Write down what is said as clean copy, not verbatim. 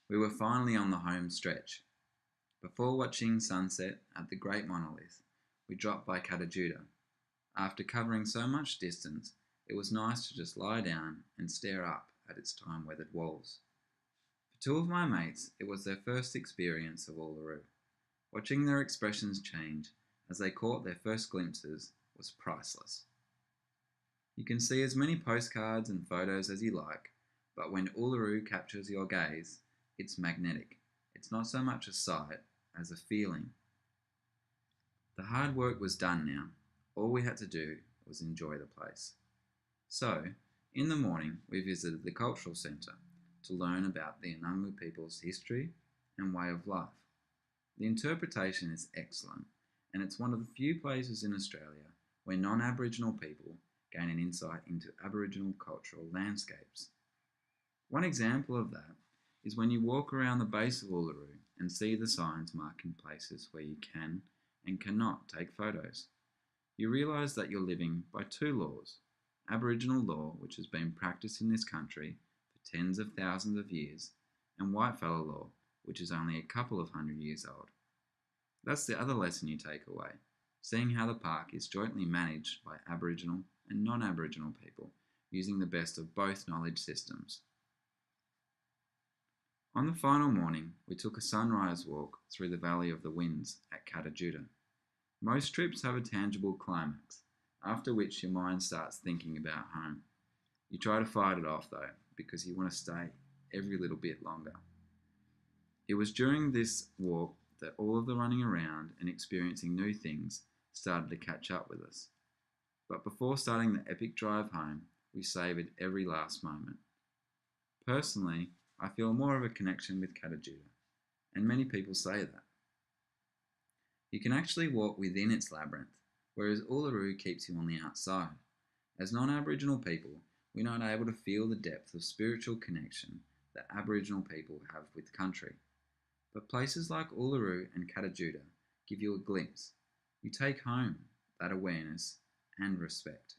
We were finally on the home stretch. Before watching sunset at the Great Monolith, we dropped by Katajuda. After covering so much distance, it was nice to just lie down and stare up at its time-weathered walls. For two of my mates, it was their first experience of Uluru. Watching their expressions change as they caught their first glimpses was priceless. You can see as many postcards and photos as you like, but when Uluru captures your gaze, it's magnetic. It's not so much a sight as a feeling. The hard work was done now. All we had to do was enjoy the place. So, in the morning, we visited the cultural centre to learn about the Anangu people's history and way of life. The interpretation is excellent, and it's one of the few places in Australia where non-Aboriginal people gain an insight into Aboriginal cultural landscapes. One example of that is when you walk around the base of Uluru and see the signs marking places where you can and cannot take photos. You realise that you're living by two laws: Aboriginal law, which has been practiced in this country for tens of thousands of years, and whitefellow law, which is only a couple of hundred years old. That's the other lesson you take away, seeing how the park is jointly managed by Aboriginal and non-Aboriginal people, using the best of both knowledge systems. On the final morning, we took a sunrise walk through the Valley of the Winds at Katajuda. Most trips have a tangible climax, after which your mind starts thinking about home. You try to fight it off though, because you want to stay every little bit longer. It was during this walk that all of the running around and experiencing new things started to catch up with us. But before starting the epic drive home, we savoured every last moment. Personally, I feel more of a connection with Katajuda, and many people say that. You can actually walk within its labyrinth, whereas Uluru keeps you on the outside. As non-Aboriginal people, we're not able to feel the depth of spiritual connection that Aboriginal people have with country. But places like Uluru and Katajuda give you a glimpse. You take home that awareness and respect.